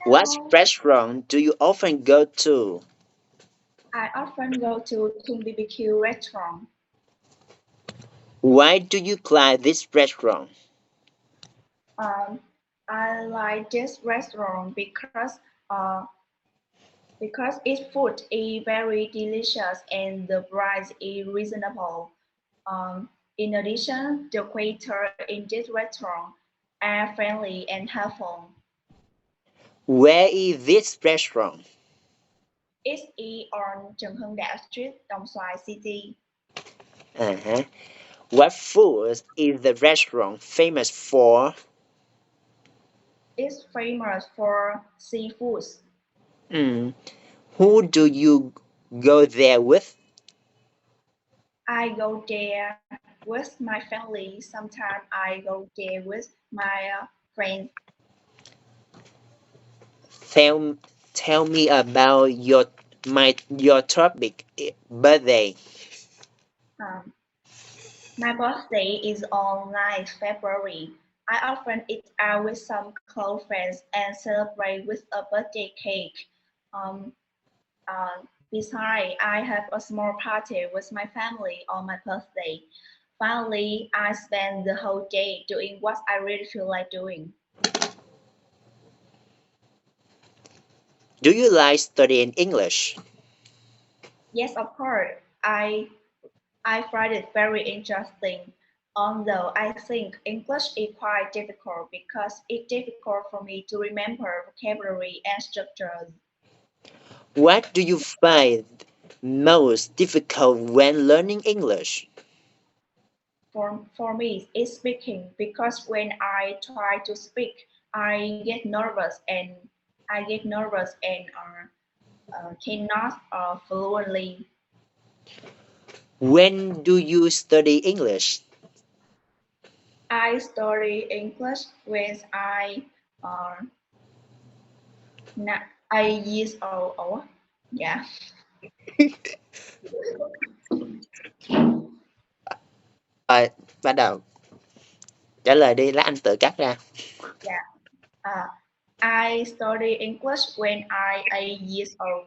What Hello. restaurant do you often go to? I often go to Tung BBQ restaurant. Why do you like this restaurant? Um, I like this restaurant because its food is very delicious and the price is reasonable. Um, in addition, the waiter in this restaurant are friendly and helpful. Where is this restaurant? It is on Trần Hưng Đạo Street, Đồng Xoài City. Uh-huh. What food is the restaurant famous for? It's famous for seafoods. Mm. Who do you go there with? I go there with my family. Sometimes I go there with my friends. Tell, tell me about your topic birthday. Um, my birthday is on 9th February. I often eat out with some close friends and celebrate with a birthday cake. Um, Besides, I have a small party with my family on my birthday. Finally, I spend the whole day doing what I really feel like doing. Do you like studying English? Yes, of course. I find it very interesting, although I think English is quite difficult because it's difficult for me to remember vocabulary and structures. What do you find most difficult when learning English? For me, it's speaking because when I try to speak, I get nervous and cannot fluently. When do you study English? I study English when uh, I years old. Oh, yeah. Rồi, bắt đầu trả lời đi, lát anh tự cắt ra. Yeah. Uh, I study English when I 8 years old.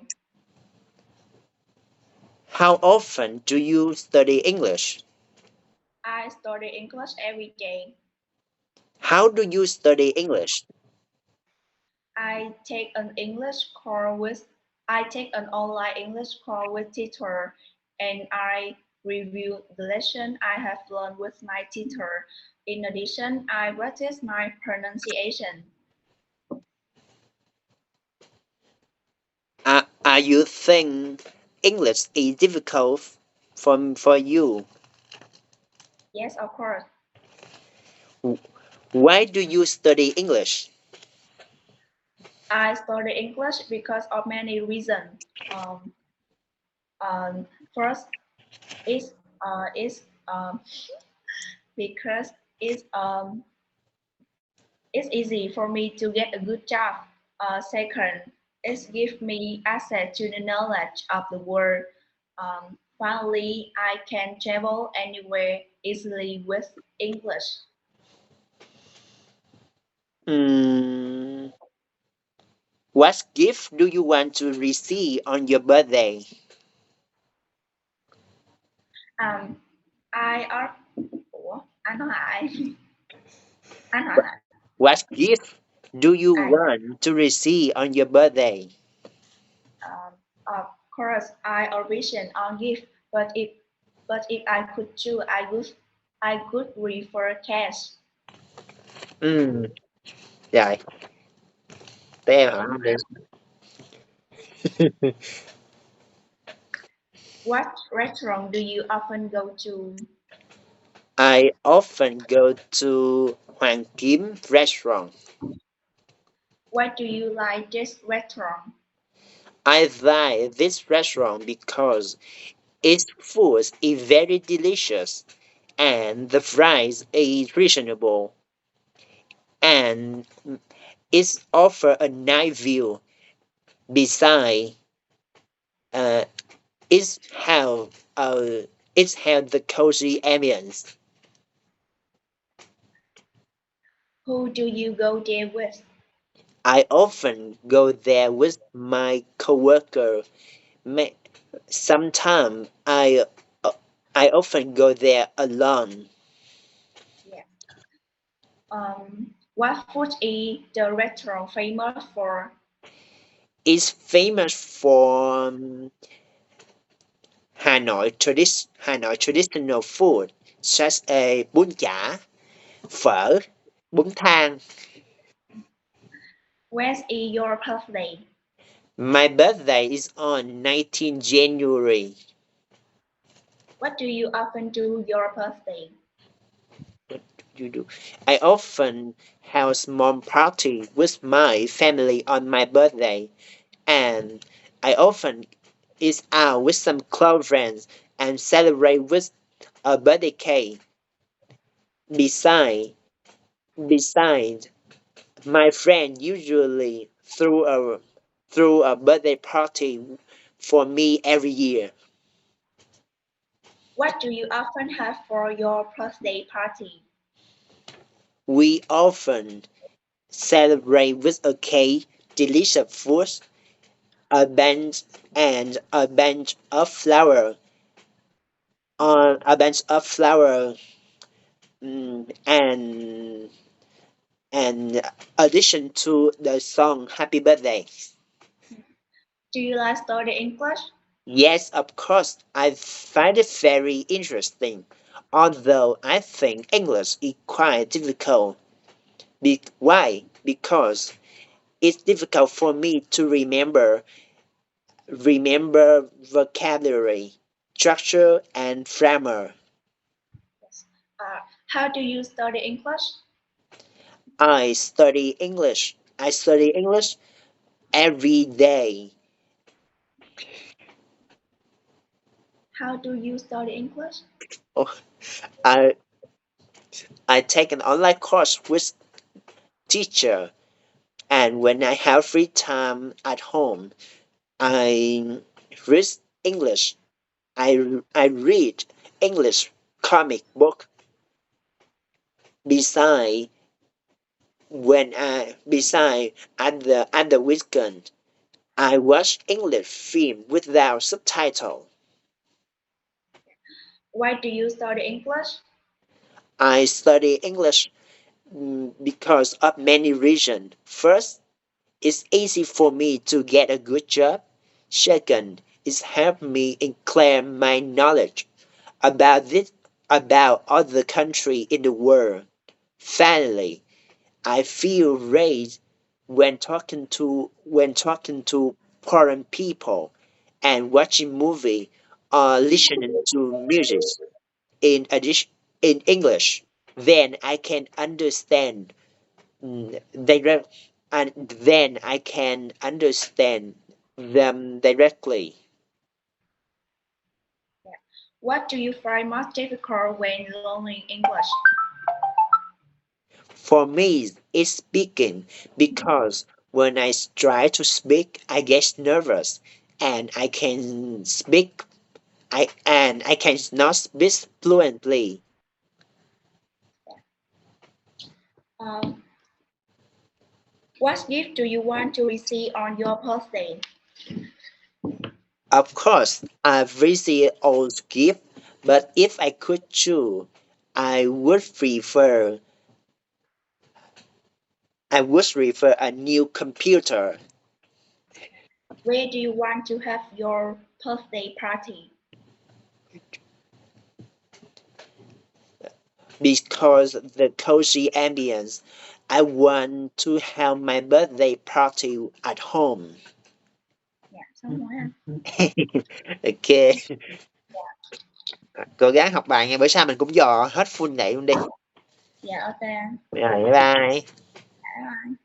How often do you study English? I study English every day. How do you study English? I take an English course with I take an online English course with teacher and I review the lesson I have learned with my teacher. In addition, I practice my pronunciation. Are you think English is difficult for you? Yes, of course. Why do you study English? I study English because of many reasons. Um, First, is is because it's easy for me to get a good job. Second, it gives me access to the knowledge of the world. Finally, I can travel anywhere easily with English. Mm, what gift do you want to receive on your birthday? Um, I are Ủa, anh nói lại. Anh hỏi lại. What gift do you I, want to receive on your birthday? um, of course, I ambition on gift, but if I could choose, I could prefer cash. Ừ, rồi, để em hỏi không đi. What restaurant do you often go to? I often go to Hoàng Kiếm restaurant. Why do you like this restaurant? I like this restaurant because its food is very delicious and the price is reasonable and it offers a nice view. Besides, uh, it have uh, it have the cozy ambience. Who do you go there with? I often go there with my coworker. Sometimes I often go there alone. Yeah. What food is the restaurant famous for? It's famous for Hanoi traditional food such as bún chả, phở, bún thang. When is your birthday? My birthday is on 19 January. What do you often do your birthday? What do you do? I often have a small party with my family on my birthday, and I often eat out with some close friends and celebrate with a birthday cake. Besides, besides, my friend usually threw a birthday party for me every year. What do you often have for your birthday party? We often celebrate with a cake, delicious food, a bench a bunch of flower on a bunch of flower and addition to the song Happy Birthday. Do you like study English? Yes, of course, I find it very interesting, although I think English is quite difficult. Why? Because it's difficult for me to remember vocabulary, structure, and grammar. Yes. How do you study English? I study English every day. How do you study English? Oh, I I take an online course with teacher, and when I have free time at home, I read English. I read English comic book. Beside beside at the weekend, I watch English film without subtitle. Why do you study English? I study English because of many reasons. First, it's easy for me to get a good job. Second, it's helped me increase my knowledge about this about other countries in the world. Finally, I feel raised when talking to foreign people and watching movie or listening to music in addition in English. Then I can understand direct and then I can understand them directly. Yeah. What do you find most difficult when learning English? For me, it's speaking because when I try to speak, I get nervous and I cannot speak fluently. Um, what gift do you want to receive on your birthday? Of course, I've received old gift, but if I could choose, I would prefer I would prefer a new computer Where do you want to have your birthday party? because the cozy ambience. I want to have my birthday party at home. Dạ, xong rồi anh. Ok, cố gắng học bài nha, bữa sau mình cũng dò hết full dạy luôn đi. Dạ, ok anh. Rồi, bye bye. Bye bye.